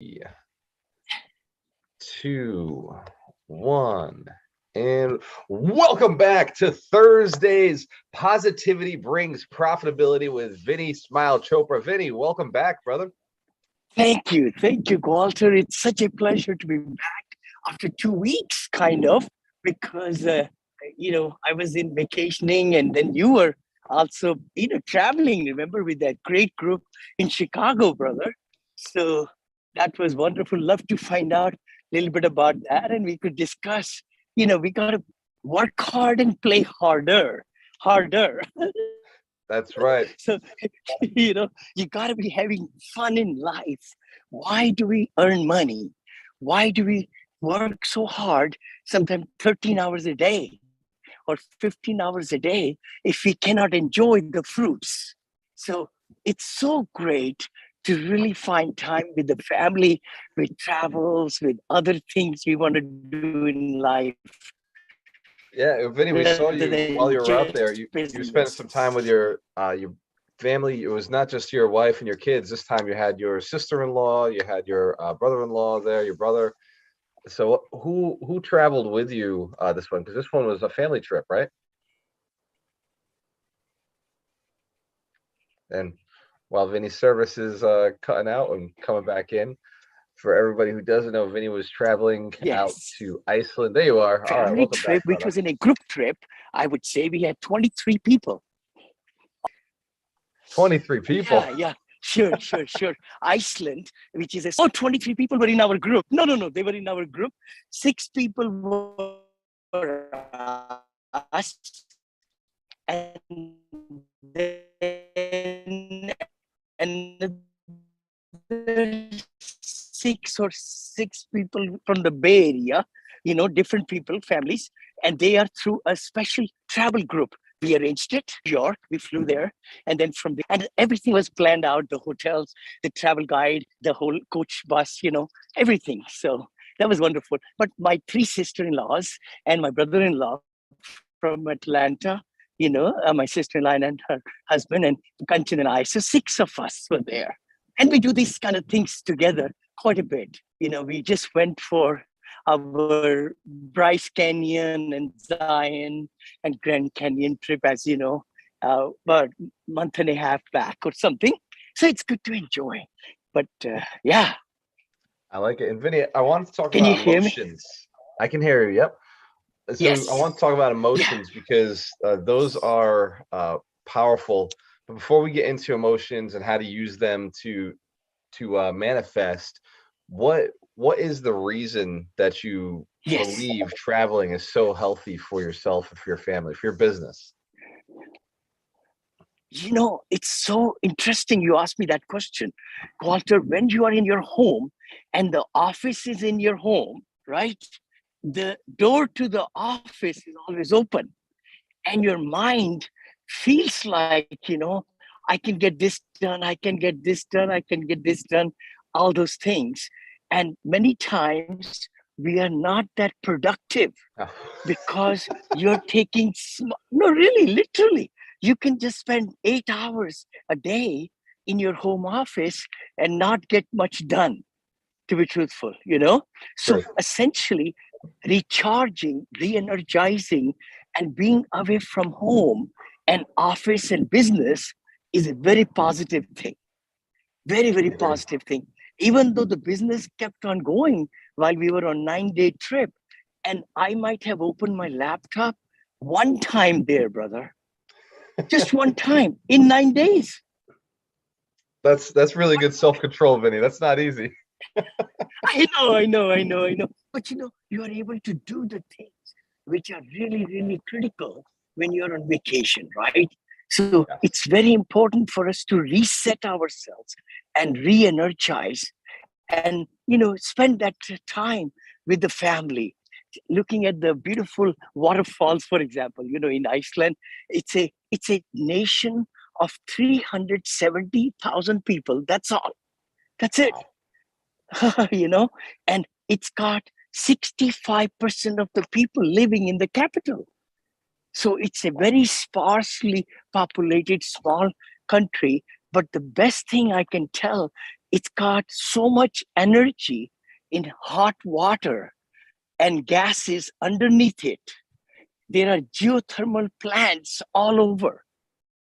Yeah. 2, 1, and welcome back to Thursday's Positivity Brings Profitability with Vinney Chopra. Vinney, welcome back, brother. Thank you, Walter. It's such a pleasure to be back after 2 weeks, kind of, because I was in vacationing, and then you were also traveling. Remember, with that great group in Chicago, brother. So that was wonderful. Love to find out a little bit about that, and we could discuss. We got to work hard and play harder. That's right. So, you got to be having fun in life. Why do we earn money? Why do we work so hard, sometimes 13 hours a day or 15 hours a day, if we cannot enjoy the fruits? So, it's so great to really find time with the family, with travels, with other things we want to do in life. Yeah, Vinny, we Rather saw than you while you just were out there. You spent business. some time with your family. It was not just your wife and your kids. This time you had your sister-in-law, you had your brother-in-law there, your brother. So who traveled with you this one? Because this one was a family trip, right? And while Vinny's service is cutting out and coming back in, for everybody who doesn't know, Vinny was traveling out Yes. to Iceland. There you are. All right, Family welcome back, trip, which brother. was in a group trip. I would say we had 23 people. 23 people. Yeah. Sure. Iceland, which is 23 people were in our group. No. They were in our group. 6 people were us. And then another 6 people from the Bay Area, different people, families, and they are through a special travel group. We arranged it, New York, we flew there, and then from there, and everything was planned out, the hotels, the travel guide, the whole coach bus, everything. So that was wonderful. But my 3 sister-in-laws and my brother-in-law from Atlanta, my sister-in-law and her husband, and Kanchan and I. So 6 of us were there. And we do these kind of things together quite a bit. We just went for our Bryce Canyon and Zion and Grand Canyon trip, as you know, about a month and a half back or something. So it's good to enjoy. But yeah. I like it. And Vinny, I want to talk Can you about hear me? emotions. I can hear you. Yep. So I Yes. want to talk about Yeah. emotions because those are powerful. But before we get into emotions and how to use them to manifest, what is the reason that you Yes. believe traveling is so healthy for yourself and for your family, for your business? It's so interesting you asked me that question, Walter. When you are in your home and the office is in your home, right? The door to the office is always open, and your mind feels like, I can get this done, I can get this done, I can get this done, all those things. And many times we are not that productive Oh, because you're taking no, really, literally, you can just spend 8 hours a day in your home office and not get much done, to be truthful. So true. essentially, recharging, re-energizing, and being away from home and office and business is a very positive thing. Very, very I agree. positive thing. Even though the business kept on going while we were on 9-day trip, and I might have opened my laptop one time there, brother. Just one time in 9 days. That's really good self-control, Vinny. That's not easy. I know. But you are able to do the things which are really, really critical when you're on vacation, right? So Yes. it's very important for us to reset ourselves and re-energize and spend that time with the family, looking at the beautiful waterfalls, for example. In Iceland, it's a nation of 370,000 people. That's all. That's it. Wow. And it's got 65% of the people living in the capital. So it's a very sparsely populated small country. But the best thing I can tell it's got so much energy in hot water and gases underneath it. There are geothermal plants all over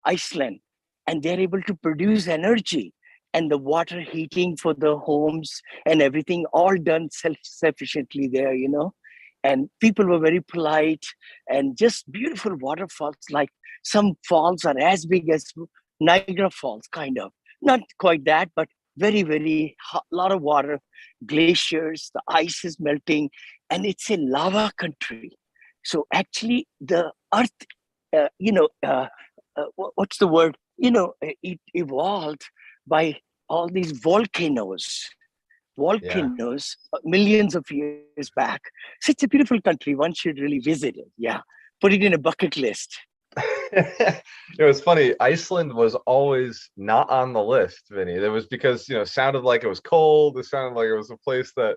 Iceland, and they're able to produce energy and the water heating for the homes and everything all done self-sufficiently there, And people were very polite and just beautiful waterfalls. Like some falls are as big as Niagara Falls, kind of. Not quite that, but very, very hot, lot of water, glaciers, the ice is melting, and it's a lava country. So actually, the earth, what's the word? It evolved by all these Yeah. volcanoes millions of years back. So it's a beautiful country. One should really visit it. Yeah. Put it in a bucket list. It was funny. Iceland was always not on the list, Vinny. It was because, it sounded like it was cold. It sounded like it was a place that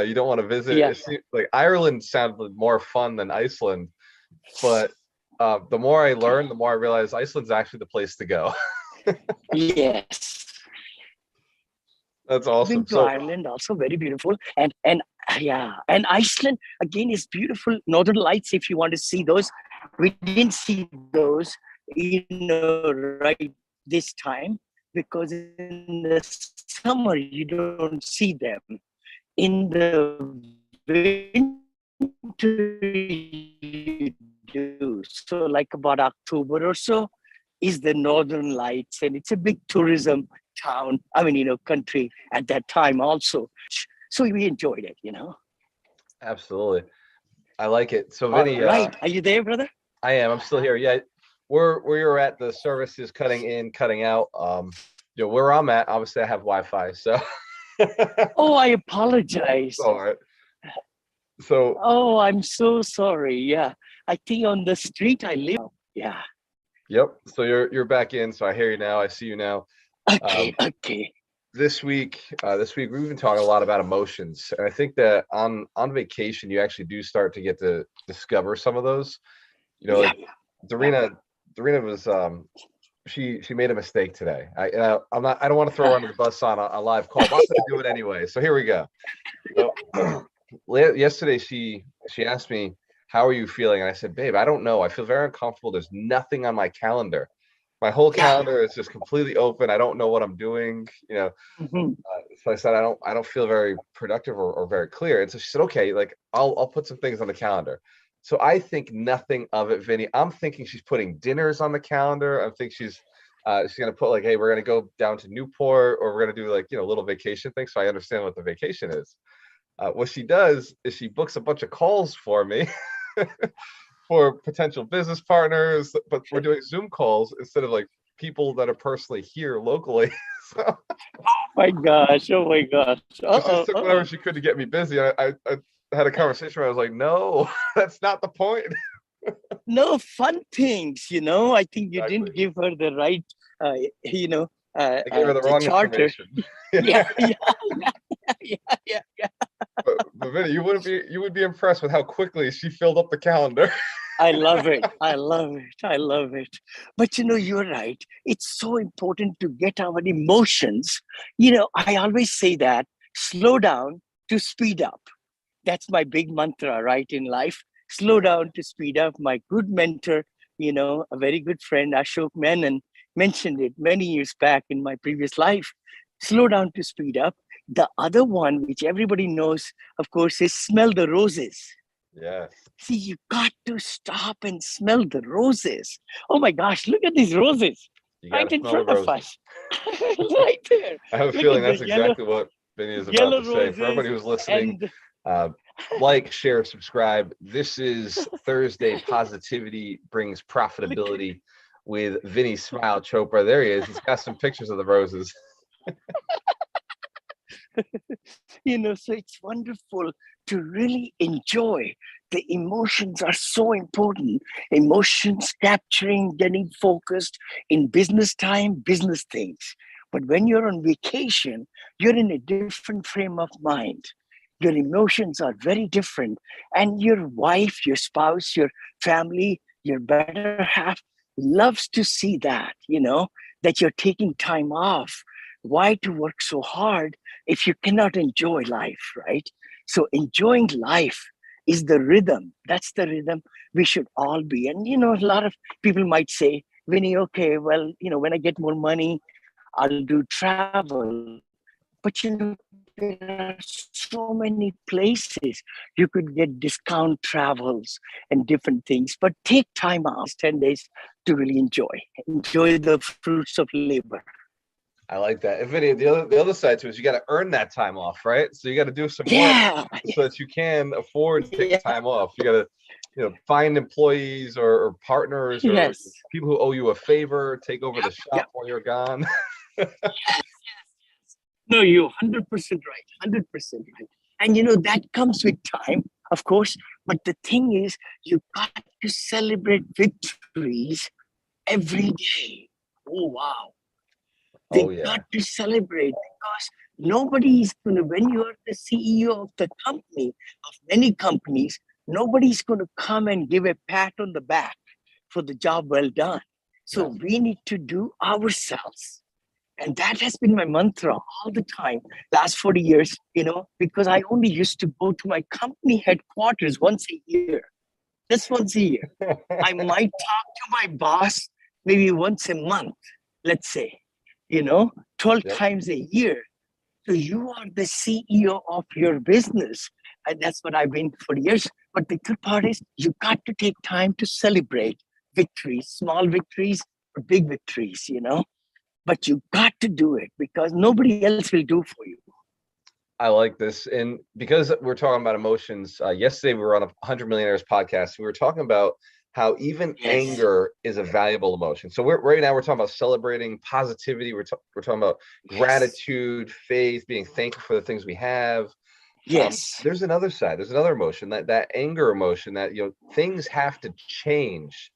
you don't want to visit. Yeah. It seemed like Ireland sounded more fun than Iceland. But the more I learned, the more I realized Iceland's actually the place to go. Yes. That's Been awesome. to So Ireland, also very beautiful. And yeah, and Iceland again is beautiful. Northern Lights, if you want to see those, we didn't see those, right this time, because in the summer you don't see them. In the winter you do. So like about October or so is the Northern Lights, and it's a big tourism town. Country at that time also. So we enjoyed it. absolutely. I like it. So All Vinny, right. Are you there, brother? I am. I'm still here. Yeah, where you're at, the service is cutting in, cutting out. Where I'm at, obviously I have Wi-Fi, so Oh, I apologize. all right. So Oh, I'm so sorry. Yeah. I think on the street I live. Yeah. yep. So you're back in. So I hear you now. I see you now. Okay. Okay. This week we've been talking a lot about emotions, and I think that on vacation you actually do start to get to discover some of those. Yeah. Like Darina was she made a mistake today. I don't want to throw her under the bus on a live call, but I'm gonna do it anyway. So here we go. Yesterday she asked me, how are you feeling? And I said, babe, I don't know. I feel very uncomfortable. There's nothing on my calendar. My whole Yeah. calendar is just completely open. I don't know what I'm doing. Mhm. So I said, I don't feel very productive or very clear. And so she said, okay, like I'll put some things on the calendar. So I think nothing of it, Vinny. I'm thinking she's putting dinners on the calendar. I think she's gonna put like, hey, we're gonna go down to Newport, or we're gonna do like, little vacation things. So I understand what the vacation is. What she does is she books a bunch of calls for me for potential business partners, but we're doing Zoom calls instead of like people that are personally here locally. So My gosh. Oh my gosh. she just took whatever Uh-oh. she could to get me busy. I had a conversation where I was like, no, that's not the point. No fun things. I think you Exactly. didn't give her the right, I gave her the the wrong charter. information. Yeah. Yeah. Yeah. Yeah. Yeah. But Vinny, you would be impressed with how quickly she filled up the calendar. I love it. I love it. I love it. But you're right. It's so important to get our emotions. I always say that slow down to speed up. That's my big mantra, right, in life. Slow down to speed up. My good mentor, a very good friend, Ashok Menon, mentioned it many years back in my previous life. Slow down to speed up. The other one, which everybody knows, of course, is smell the roses. Yes. See, you got to stop and smell the roses. Oh my gosh, look at these roses You got right to in smell the front of roses. us. Right there. I have a Look feeling at the that's exactly what Vinny is about yellow to say. For roses everybody who's listening, and uh, like, share, subscribe. This is Thursday. Positivity brings look. profitability with Vinney Smile Chopra. There he is. He's got some pictures of the roses. So it's wonderful to really enjoy. The emotions are so important. Emotions capturing, getting focused in business time, business things. But when you're on vacation, you're in a different frame of mind. Your emotions are very different. And your wife, your spouse, your family, your better half loves to see that, that you're taking time off why to work so hard if you cannot enjoy life, right? So enjoying life is the rhythm. That's the rhythm we should all be. And a lot of people might say, Vinny, okay, well, when I get more money, I'll do travel. But there are so many places you could get discount travels and different things. But take time out, 10 days, to really enjoy the fruits of labor. I like that. And Vinny, the other side to it is you got to earn that time off, right? So you got to do some work Yeah, so that you can afford to take the yeah, time off. You got to, find employees or partners or yes, people who owe you a favor, take over the yep. shop while you're gone. No, you're 100% right, 100% right. And that comes with time, of course. But the thing is, you got to celebrate victories every day. Oh, wow. Oh They yeah. got to celebrate because nobody is going to, when you are the CEO of the company, of many companies, nobody's going to come and give a pat on the back for the job well done. So No. we need to do ourselves. And that has been my mantra all the time, last 40 years, because I only used to go to my company headquarters once a year, just once a year. I might talk to my boss maybe once a month, let's say, you know, 12 Yep. times a year. So you are the CEO of your business. And that's what I've been for years. But the good part is you got to take time to celebrate victories, small victories or big victories. But you got to do it because nobody else will do for you. I like this. And because we're talking about emotions, yesterday we were on a 100 Millionaires podcast. We were talking about how even Yes. anger is a valuable emotion. So right now we're talking about celebrating positivity. We're talking about Yes. gratitude, faith, being thankful for the things we have. Yes. There's another side. There's another emotion, that anger emotion, that things have to change.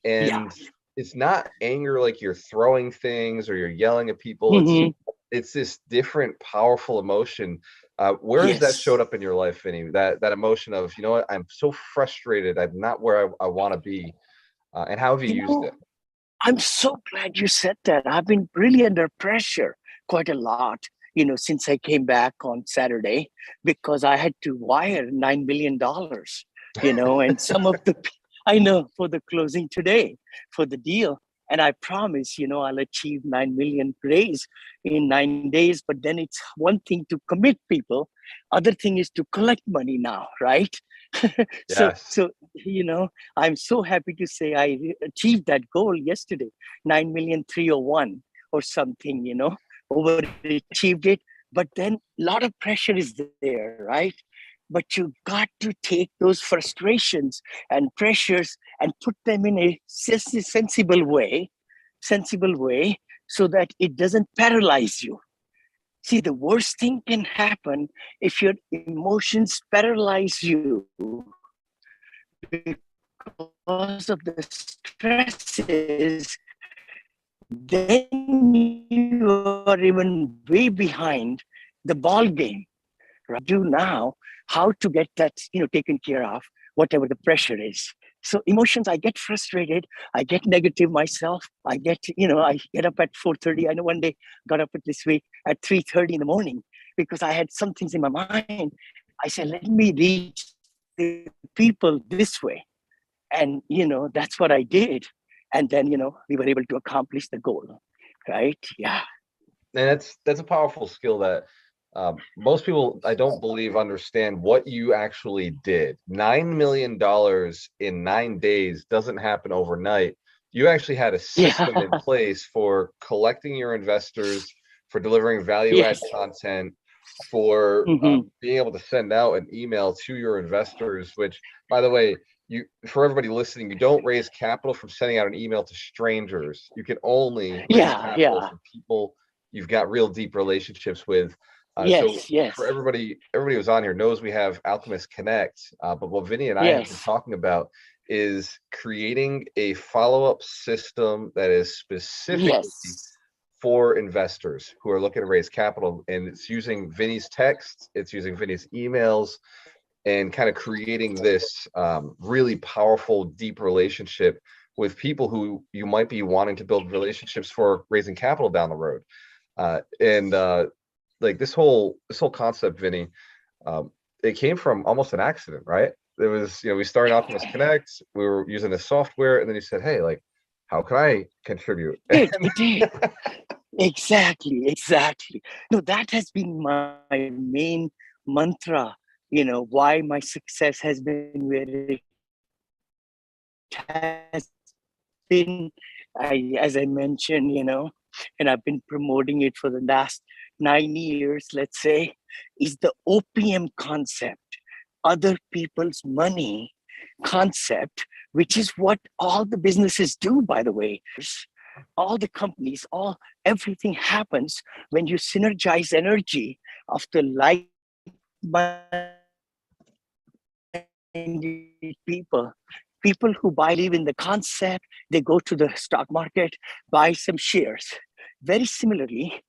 Yeah. And it's not anger like you're throwing things or you're yelling at people. It's Hmm. it's this different, powerful emotion. Where has that Yes. showed up in your life, Vinny? That emotion of, what, I'm so frustrated. I'm not where I want to be. And how have you You used know, it? I'm so glad you said that. I've been really under pressure quite a lot, since I came back on Saturday because I had to wire $9 million, and some of the, I know for the closing today for the deal. And I promise, I'll achieve 9 million raise in 9 days. But then it's one thing to commit people, other thing is to collect money now, right? so, Yes. so, I'm so happy to say I achieved that goal yesterday, 9,301 or something, overachieved it. But then a lot of pressure is there, right? But you got to take those frustrations and pressures and put them in a sensible way, so that it doesn't paralyze you. See, the worst thing can happen if your emotions paralyze you because of the stresses, then you are even way behind the ball game. Right? Do now how to get that taken care of, whatever the pressure is. So emotions, I get frustrated, I get negative myself. I get up at 4:30. I know one day got up at this week at 3:30 in the morning because I had some things in my mind. I said, let me reach the people this way. And, that's what I did. And then, we were able to accomplish the goal. Right? Yeah. And that's a powerful skill that most people, I don't believe, understand what you actually did. $9 million in 9 days doesn't happen overnight. You actually had a system in Yeah. place for collecting your investors, for delivering value add Yes. content, for Hmm. being able to send out an email to your investors. Which, by the way, for everybody listening, you don't raise capital from sending out an email to strangers. You can only raise Yeah. capital Yeah. from people you've got real deep relationships with. So Yes. Yes. for everybody who's on here knows we have Alchemist Connect. But what Vinny and I have been Yes. talking about is creating a follow-up system that is specifically Yes. for investors who are looking to raise capital. And it's using Vinny's text, it's using Vinny's emails, and kind of creating this really powerful, deep relationship with people who you might be wanting to build relationships for raising capital down the road. And like this whole concept, Vinny, it came from almost an accident, right? It was, we started Optimus Connect, we were using this software, and then you said, hey, like, how can I contribute? It did. Exactly, exactly. No, that has been my main mantra, why my success has been where it has been, as I mentioned, and I've been promoting it for the last 9 years, let's say, is the OPM concept, other people's money concept, which is what all the businesses do, by the way. All the companies, everything happens when you synergize energy of the people people who believe in the concept. They go to the stock market, buy some shares. Very similarly,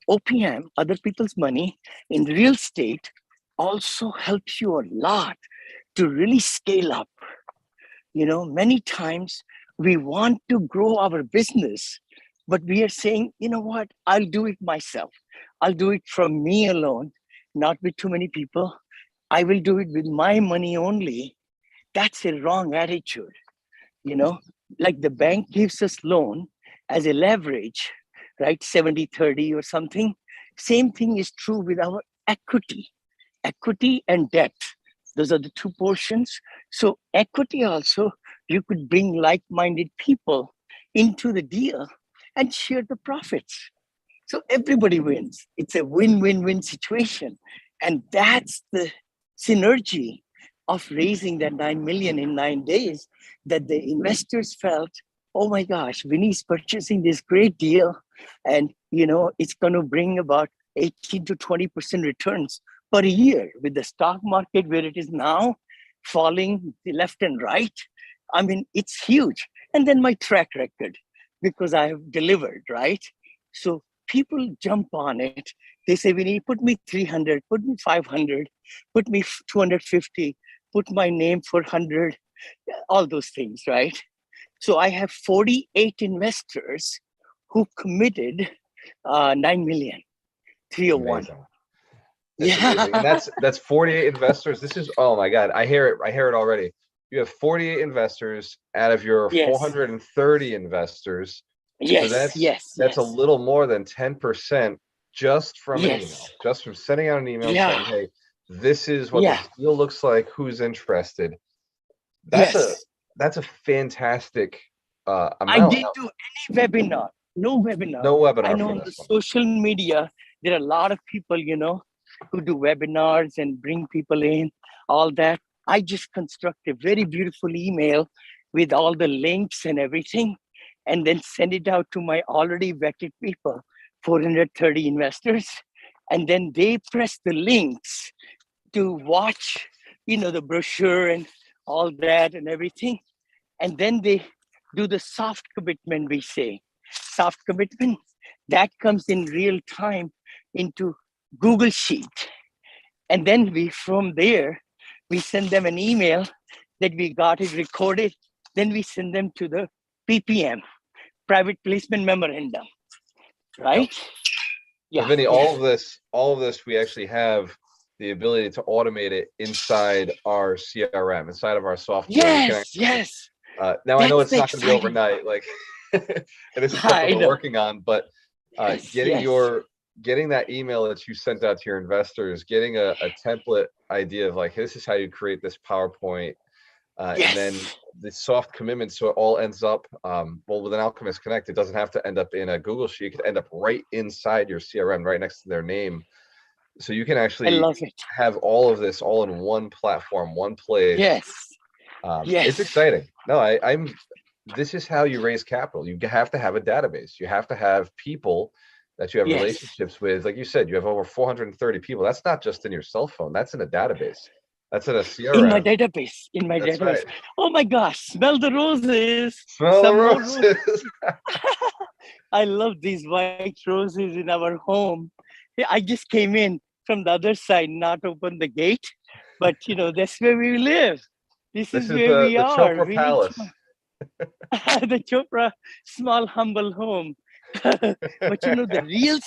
OPM, other people's money, in real estate also helps you a lot to really scale up. Many times we want to grow our business, but we are saying, what, I'll do it myself. I'll do it from me alone, not with too many people. I will do it with my money only. That's a wrong attitude. you know like the bank gives us loan as a leverage, right? 70-30 or something. Same thing is true with our equity and debt. Those are the two portions. So equity also, you could bring like-minded people into the deal and share the profits. So everybody wins. It's a win-win-win situation. And that's the synergy of raising that 9 million in 9 days, that the investors felt, oh my gosh, Vinny's purchasing this great deal. And, it's going to bring about 18 to 20% returns per year with the stock market where it is now falling left and right. I mean, it's huge. And then my track record, because I have delivered, right? So people jump on it. They say, Vinny, put me 300, put me 500, put me 250, put my name for 100, all those things, right? So I have 48 investors who committed 9 million, It's 301. amazing. It's amazing. And Yeah. that's 48 investors. This is, oh my God, I hear it. I hear it already. You have 48 investors out of your Yes. 430 investors. So Yes. that's Yes. that's a Yes. little more than 10% just from an Yes. email, just from sending out an email saying, Yeah. hey, this is what Yeah. this deal looks like, who's interested. That's a Yes. that's a fantastic I amount. didn't do any webinar, no webinar. No I webinar know for on the this one. social media, there are a lot of people, who do webinars and bring people in, all that. I just construct a very beautiful email with all the links and everything, and then send it out to my already vetted people, 430 investors. And then they press the links to watch, the brochure and all that and everything. And then they do the soft commitment, we say. Soft commitment, that comes in real time into Google Sheet. And then from there, we send them an email that we got it recorded. Then we send them to the PPM, private placement memorandum, Yep. right? So Yeah, Vinny, yeah. all of this, we actually have the ability to automate it inside our CRM, inside of our software. We can Yes, actually, yes. now I know That's it's the not going to be exciting. overnight, like, and this is stuff that I we're know. working on, but Yes, yes, getting that email that you sent out to your investors, getting a template idea of like, hey, this is how you create this PowerPoint, and then yes. the soft commitment, so it all ends up, well, with an Alchemist Connect, it doesn't have to end up in a Google Sheet. It could end up right inside your CRM, right next to their name. So you can I actually love it. have all of this all in one platform, one place. Yes, It's yes, exciting. No, this is how you raise capital. You have to have a database. You have to have people that you have yes. relationships with. Like you said, you have over 430 people. That's not just in your cell phone. That's in a database. That's in a In my CRM. database, in my That's database. right. Oh my gosh, smell the roses. Smell the Some more roses. roses. I love these white roses in our home. Yeah, I just came in from the other side, not open the gate, but that's where we live. This This is is where we the are. Chopra Vinney Palace. Chopra, the Chopra small humble home. But the real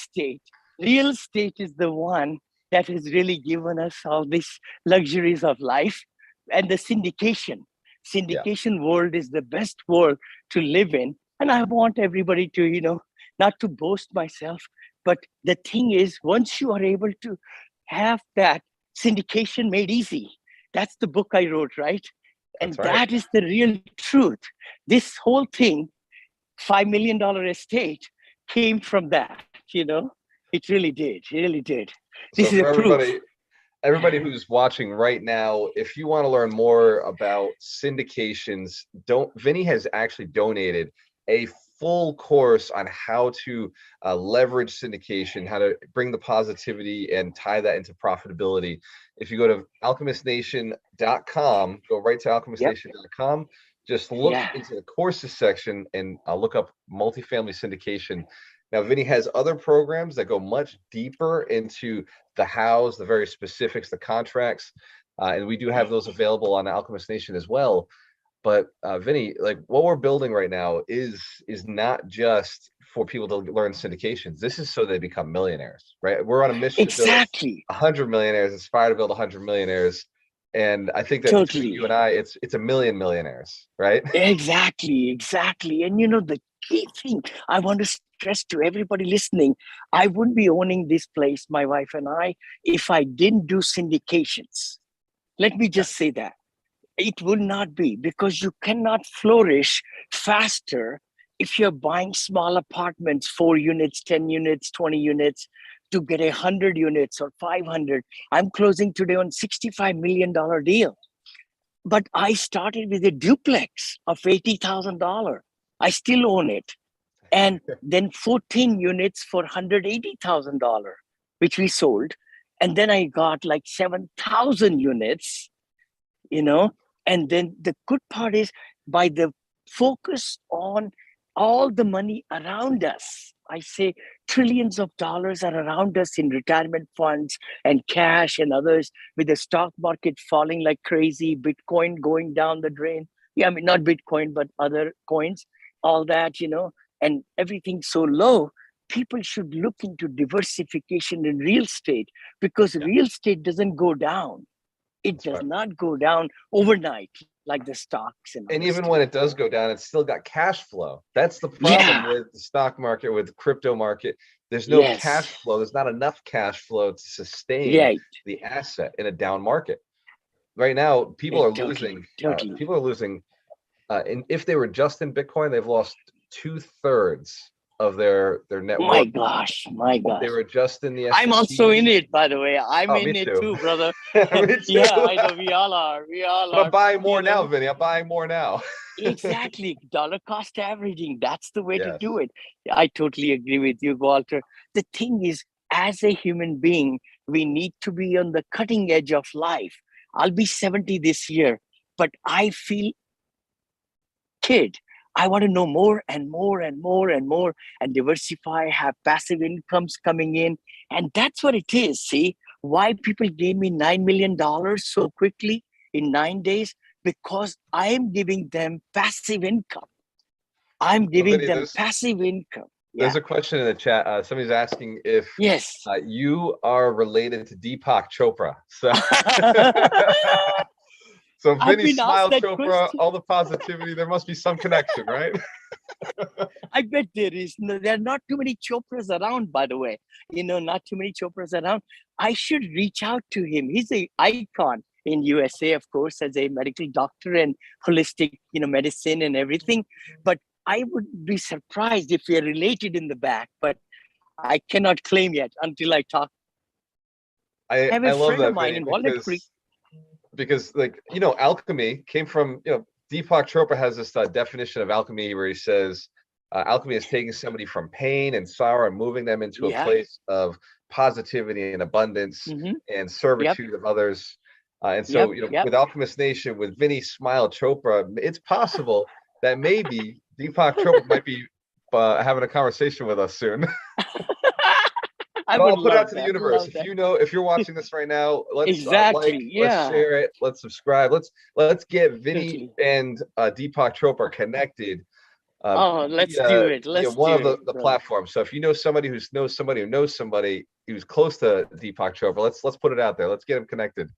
estate is the one that has really given us all these luxuries of life. And the Yeah, syndication world is the best world to live in. And I want everybody to, not to boast myself, but the thing is, once you are able to have that syndication made easy, that's the book I wrote, right? that's And right. that is the real truth. This whole thing, $5 million estate, came from that. It really did. It really did. So This is a for proof. everybody who's watching right now, if you want to learn more about syndications, don't Vinny has actually donated a full course on how to leverage syndication, how to bring the positivity and tie that into profitability. If you go to alchemistnation.com, go right to Yep. alchemistnation.com, just look Yeah. into the courses section and look up multifamily syndication. Now, Vinny has other programs that go much deeper into the hows, the very specifics, the contracts, and we do have those available on Alchemist Nation as well. But Vinny, like what we're building right now is not just for people to learn syndications. This is so they become millionaires, right? We're on a mission to build Exactly. 100 millionaires, aspire to build 100 millionaires, and I think that between you Totally. and I, it's a million millionaires, right? Exactly. Exactly. And the key thing I want to stress to everybody listening, I wouldn't be owning this place, my wife and I, if I didn't do syndications. Let me Yeah, just say that. It will not be, because you cannot flourish faster if you're buying small apartments, 4 units, 10 units, 20 units, to get 100 units or 500. I'm closing today on $65 million deal, but I started with a duplex of $80,000. I still own it. And then 14 units for $180,000, which we sold. And then I got like 7,000 units, you know. And then the good part is, by the focus on all the money around us, I say trillions of dollars are around us in retirement funds and cash and others, with the stock market falling like crazy, Bitcoin going down the drain. Yeah, I mean, not Bitcoin, but other coins, all that, and everything so low. People should look into diversification in real estate, because yeah, real estate doesn't go down. It that's does right. not go down overnight like the stocks and And others even when do. it does go down, it's still got cash flow. That's the problem Yeah. with the stock market, with the crypto market. There's no Yes. cash flow. There's not enough cash flow to sustain Right. the asset in a down market. Right now, Totally. people Totally. are losing, and if they were just in Bitcoin, they've lost two-thirds of their net My worth. gosh. My If they gosh. were just in the I'm also in S&P, it, by the way. I'm oh, me in it too. too, brother. Me Yeah, too. I know we all are. We all But I'm are, buying more you now, know. Vinny. I'm buying more now. Exactly. Dollar cost averaging. That's the way to Yes. do it. I totally agree with you, Walter. The thing is, as a human being, we need to be on the cutting edge of life. I'll be 70 this year, but I feel kid. I want to know more and more and more and more, and diversify, have passive incomes coming in. And that's what it is. See, why people gave me $9 million so quickly in 9 days? Because I am giving them passive income. I'm So, giving Vinny, them passive income. there's Yeah. a question in the chat. Somebody's asking if Yes. you are related to Deepak Chopra. So, so I've Vinny been asked Smile that Chopra, question. all the positivity. There must be some connection, right? I bet there is. No, there are not too many Chopras around, by the way. Not too many Chopras around. I should reach out to him. He's an icon in USA, of course, as a medical doctor and holistic, medicine and everything. But I would be surprised if we are related in the back. But I cannot claim yet until I talk. I have a I love friend of that, mine Vinny, in Walnut Creek. because like alchemy came from Deepak Chopra has this definition of alchemy where he says alchemy is taking somebody from pain and sorrow and moving them into a Yeah. place of positivity and abundance Mm-hmm. and Yep. servitude of others. And Yep. so Yep. with Alchemist Nation, with Vinny Smile Chopra, it's possible that maybe Deepak Chopra might be having a conversation with us soon. I So would I'll put it out love to the that. universe. Love If that. if you're watching this right now, let's Exactly. like, let's Yeah. share it, let's subscribe, let's get Vinny Totally. and Deepak Chopra connected. Oh, let's do it. Be Let's one do of it, the brother. platforms. So if you know somebody who knows somebody who's close to Deepak Chopra, let's put it out there. Let's get them connected.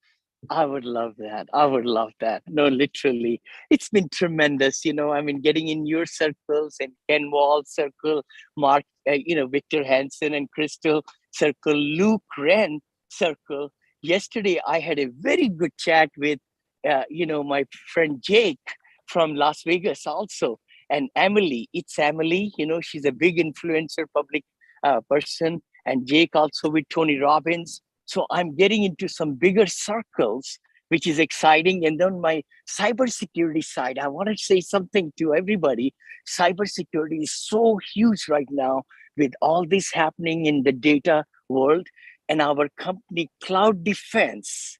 I would love that. I would love that. No, literally, it's been tremendous. I mean, getting in your circles and Ken Wall circle, Mark, Victor Hansen and Crystal circle, Luke Wren circle. Yesterday, I had a very good chat with, my friend Jake from Las Vegas also, and Emily. It's Emily. She's a big influencer, public person, and Jake also with Tony Robbins. So I'm getting into some bigger circles, which is exciting. And then my cybersecurity side, I want to say something to everybody. Cybersecurity is so huge right now with all this happening in the data world. And our company, Cloud Defense,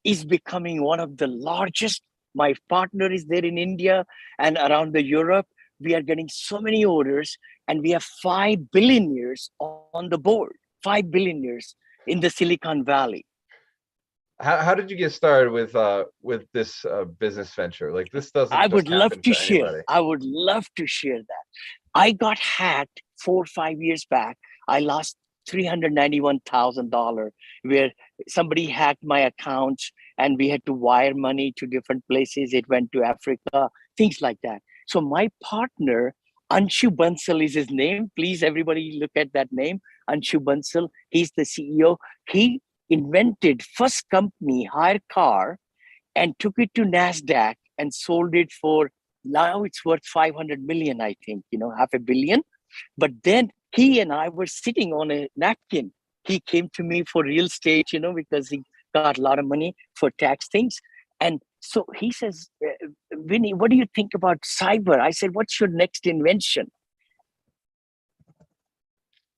is becoming one of the largest. My partner is there in India and around the Europe. We are getting so many orders, and we have 5 billionaires on the board, 5 billionaires in the Silicon Valley. How did you get started with this business venture? Like this doesn't I just would love happen to to share. anybody. I would love to share that. I got hacked 4 or 5 years back. I lost $391,000 where somebody hacked my account and we had to wire money to different places. It went to Africa, things like that. So my partner, Anshu Bansal is his name. Please, everybody look at that name. Anshu Bansal. He's the CEO. He invented first company, hire car, and took it to NASDAQ and sold it for, now it's worth 500 million, I think, half a billion. But then he and I were sitting on a napkin. He came to me for real estate, because he got a lot of money for tax things. And so he says, Vinny, what do you think about cyber? I said, what's your next invention?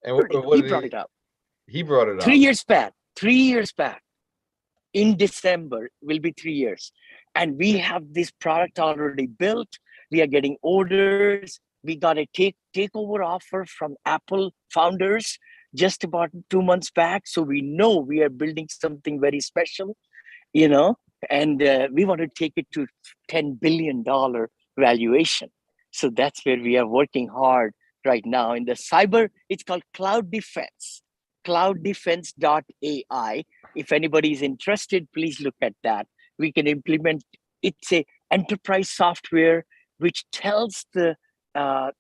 And He what did brought it up he brought it three up? years back, 3 years back. In December will be 3 years. And we have this product already built. We are getting orders. We got a takeover offer from Apple founders just about 2 months back. So we know we are building something very special, you know, and we want to take it to $10 billion valuation. So that's where we are working hard right now in the cyber. It's called Cloud Defense, clouddefense.ai. If anybody is interested, please look at that. We can implement. It's a enterprise software which tells the uh,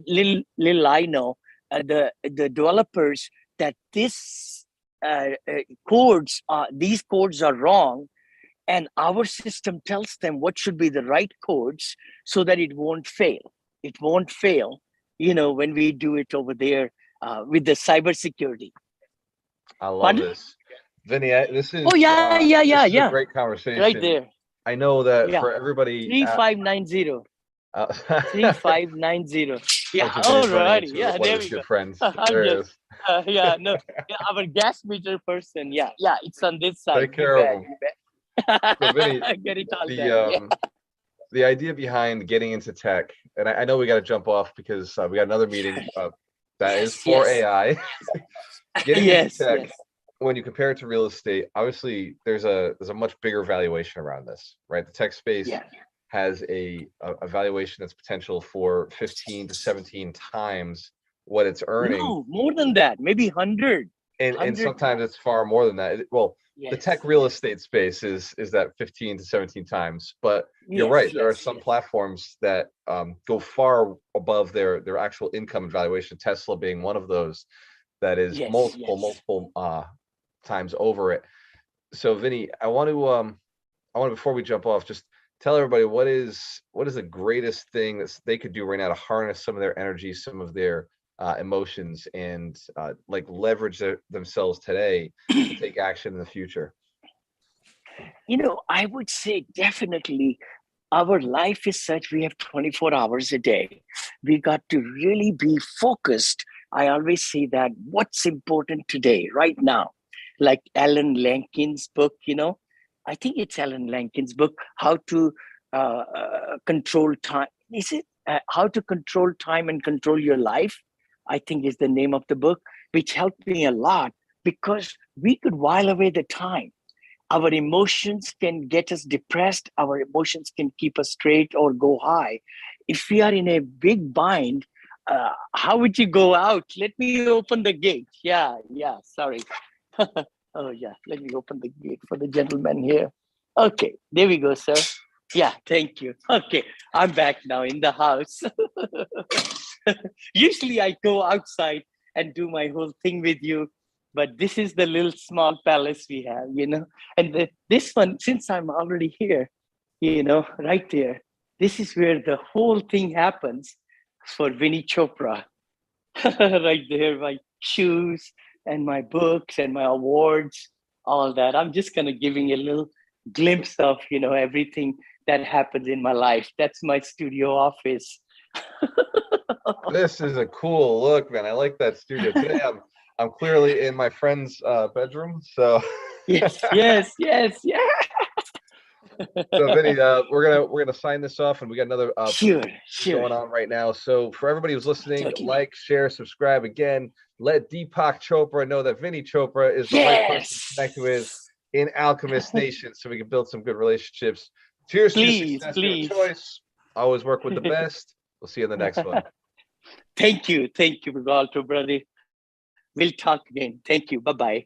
little I know the developers that this these codes are wrong, and our system tells them what should be the right codes so that it won't fail. It won't fail, when we do it over there with the cybersecurity. I love Pardon? this, Vinny. Oh yeah, yeah, yeah, This is a yeah. great Right conversation. there. I know that Yeah. for everybody, 3590. uh, 3590. Yeah. look at Vinny's All running righty. into Yeah. one of There his we go. good friends. I'm There he just. is. Yeah. No. Yeah, our gas meter person. Yeah. Yeah. It's on this side. Take You care of bet. him. You bet. So Vinny, Get it all the done. Yeah. the idea behind getting into tech, and I know we got to jump off because we got another meeting that is Yes. for Yes. AI. Getting into Yes. tech, Yes. when you compare it to real estate, obviously there's a much bigger valuation around this, right? The tech space Yeah. has a valuation that's potential for 15 to 17 times what it's earning, No, more than that. Maybe 100. and 100 sometimes times. it's far more than that. Well, the Yes. tech real Yes. estate space is that 15 to 17 times, but you're Yes. right. There are Yes. some Yes. platforms that go far above their actual income and valuation. Tesla being one of those that is Yes. Yes. multiple times over it. So Vinny, I want to, before we jump off, just tell everybody what is the greatest thing that they could do right now to harness some of their energy, some of their emotions, and like leverage themselves today to take action in the future. I would say definitely our life is such, we have 24 hours a day. We got to really be focused. I always say that what's important today, right now, like Alan Lankin's book, I think it's Alan Lankin's book, How to Control Time. Is it How to Control Time and Control Your Life? I think is the name of the book, which helped me a lot because we could while away the time. Our emotions can get us depressed. Our emotions can keep us straight or go high. if we are in a big bind, how would you go out? Let me open the gate. Yeah, sorry. Oh, yeah, let me open the gate for the gentleman here. Okay, there we go, sir. Yeah, thank you. Okay, I'm back now in the house. Usually I go outside and do my whole thing with you, but this is the little small palace we have, And this one, since I'm already here, right there, this is where the whole thing happens for Vinney Chopra. Right there, my shoes and my books and my awards, all that. I'm just kind of giving a little glimpse of, everything that happens in my life. That's my studio office. This is a cool look, man. I like that studio. Today I'm clearly in my friend's bedroom. So Yes. so Vinny, we're gonna sign this off, and we got another Sure. going on right now. So for everybody who's listening, Totally. like, share, subscribe. Again, let Deepak Chopra know that Vinney Chopra is the right person to connect with in Alchemist Nation, so we can build some good relationships. Cheers to your success, your choice. Always work with the best. We'll see you in the next one. Thank you, Rigalto, brother. We'll talk again. Thank you. Bye-bye.